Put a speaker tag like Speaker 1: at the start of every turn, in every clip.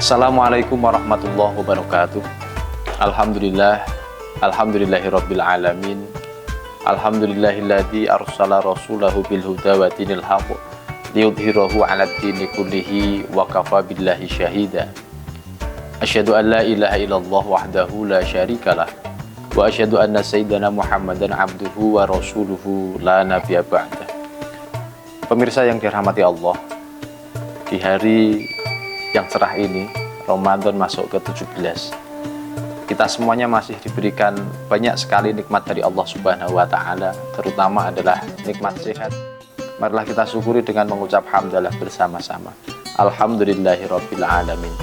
Speaker 1: Assalamualaikum warahmatullahi wabarakatuh. Alhamdulillah, alhamdulillahirabbil alamin. Alhamdulillahilladzi arsala rasulahu bil huda wa dinil haqq liyudhhirahu 'alad dini kullihi wa kafa billahi syahida. Asyhadu an la ilaha illallah wahdahu la syarikalah wa asyhadu anna sayyidana Muhammadan abduhu wa rasuluhu la nabiyya ba'dah. Pemirsa yang dirahmati Allah, di hari yang cerah ini, Ramadan masuk ke 17, kita semuanya masih diberikan banyak sekali nikmat dari Allah Subhanahu wa Ta'ala, terutama adalah nikmat sehat. Marilah kita syukuri dengan mengucap hamdalah bersama-sama. Alhamdulillahirabbil alamin.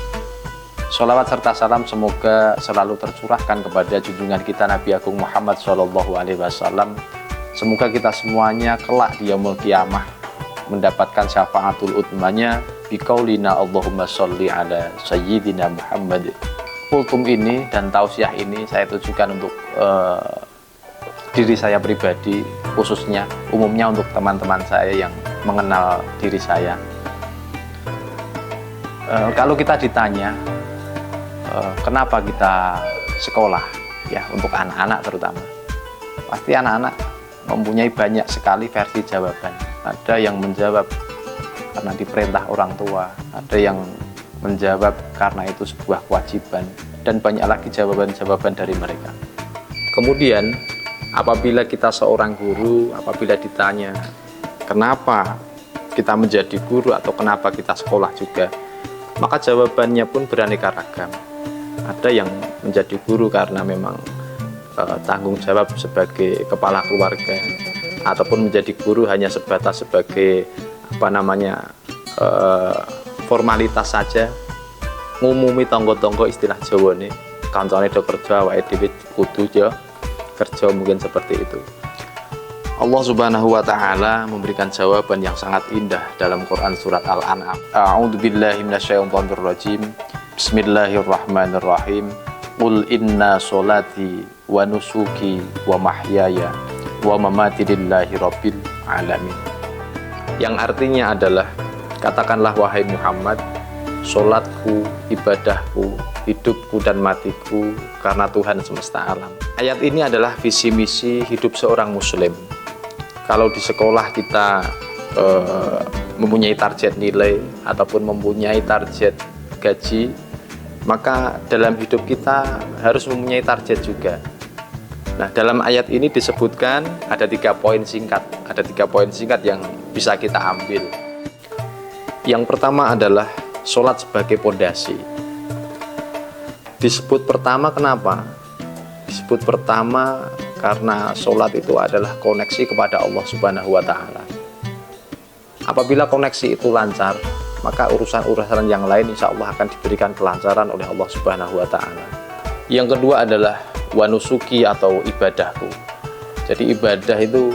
Speaker 1: Sholawat serta salam semoga selalu tercurahkan kepada junjungan kita Nabi Agung Muhammad SAW. Semoga kita semuanya kelak di yaumul qiyamah mendapatkan syafaatul utmanya biqaulina Allahumma sholli ala sayyidina Muhammad. Kultum ini dan tausiah ini saya tujukan untuk diri saya pribadi, khususnya umumnya untuk teman-teman saya yang mengenal diri saya. Kalau kita ditanya kenapa kita sekolah, ya untuk anak-anak terutama, pasti anak-anak mempunyai banyak sekali versi jawaban. Ada yang menjawab karena diperintah orang tua, ada yang menjawab karena itu sebuah kewajiban, dan banyak lagi jawaban-jawaban dari mereka. Kemudian apabila kita seorang guru, apabila ditanya kenapa kita menjadi guru atau kenapa kita sekolah juga, maka jawabannya pun beraneka ragam. Ada yang menjadi guru karena memang tanggung jawab sebagai kepala keluarga, ataupun menjadi guru hanya sebatas sebagai formalitas saja, ngumumi tonggo-tonggo istilah Jawa nih, kancane do kerja awake dhewe kudu ya kerja, mungkin seperti itu. Allah Subhanahu wa Ta'ala memberikan jawaban yang sangat indah dalam Quran surat Al-An'am. A'udzubillahi minasyaitonir rajim. Bismillahirrahmanirrahim. Qul inna sholati wa nusuki wa mahyaya wa mamati lillahi rabbil alamin. Yang artinya adalah, katakanlah wahai Muhammad, sholatku, ibadahku, hidupku dan matiku karena Tuhan semesta alam. Ayat ini adalah visi misi hidup seorang muslim. Kalau di sekolah kita mempunyai target nilai ataupun mempunyai target gaji, maka dalam hidup kita harus mempunyai target juga. Nah, dalam ayat ini disebutkan ada 3 poin singkat. Ada 3 poin singkat yang bisa kita ambil. Yang pertama adalah sholat sebagai pondasi. Disebut pertama kenapa? Disebut pertama karena sholat itu adalah koneksi kepada Allah Subhanahu wa Ta'ala. Apabila koneksi itu lancar, maka urusan-urusan yang lain insya Allah akan diberikan kelancaran oleh Allah Subhanahu wa Ta'ala. Yang kedua adalah wanusuki atau ibadahku. Jadi ibadah itu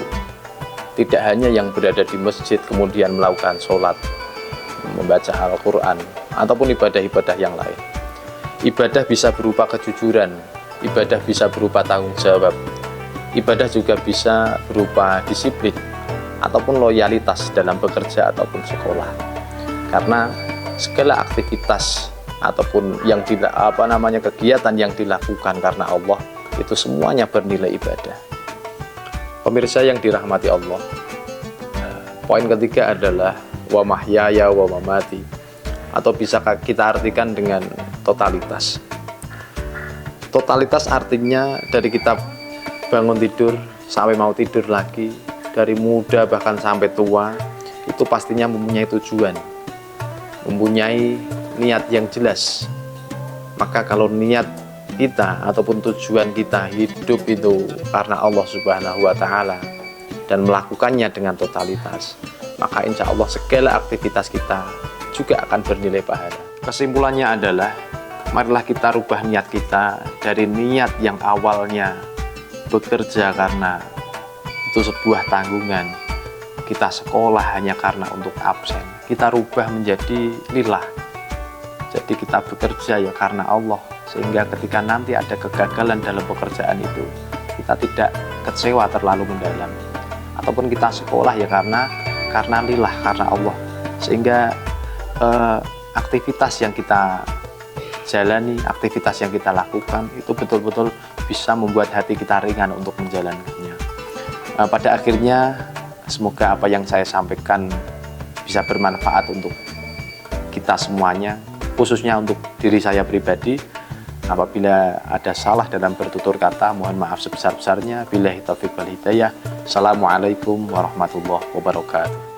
Speaker 1: tidak hanya yang berada di masjid kemudian melakukan sholat, membaca Al-Quran, ataupun ibadah-ibadah yang lain. Ibadah bisa berupa kejujuran, ibadah bisa berupa tanggung jawab, ibadah juga bisa berupa disiplin ataupun loyalitas dalam bekerja ataupun sekolah. Karena segala aktivitas ataupun yang kegiatan yang dilakukan karena Allah itu semuanya bernilai ibadah. Pemirsa yang dirahmati Allah, poin ketiga adalah wa mahyaya wa mamati, atau bisa kita artikan dengan totalitas. Totalitas artinya dari kita bangun tidur sampai mau tidur lagi, dari muda bahkan sampai tua, itu pastinya mempunyai tujuan, mempunyai niat yang jelas. Maka kalau niat kita ataupun tujuan kita hidup itu karena Allah Subhanahu wa Ta'ala dan melakukannya dengan totalitas, maka insya Allah segala aktivitas kita juga akan bernilai pahala. Kesimpulannya adalah, marilah kita rubah niat kita dari niat yang awalnya bekerja karena itu sebuah tanggungan, kita sekolah hanya karena untuk absen, kita rubah menjadi lillah. Jadi kita bekerja ya karena Allah, sehingga ketika nanti ada kegagalan dalam pekerjaan itu, kita tidak kecewa terlalu mendalam. Ataupun kita sekolah ya karena lillah, karena Allah, sehingga aktivitas yang kita jalani, aktivitas yang kita lakukan itu betul-betul bisa membuat hati kita ringan untuk menjalankannya. Pada akhirnya semoga apa yang saya sampaikan bisa bermanfaat untuk kita semuanya, khususnya untuk diri saya pribadi. Apabila ada salah dalam bertutur kata, mohon maaf sebesar-besarnya. Billahi taufiq wal hidayah. Assalamualaikum warahmatullahi wabarakatuh.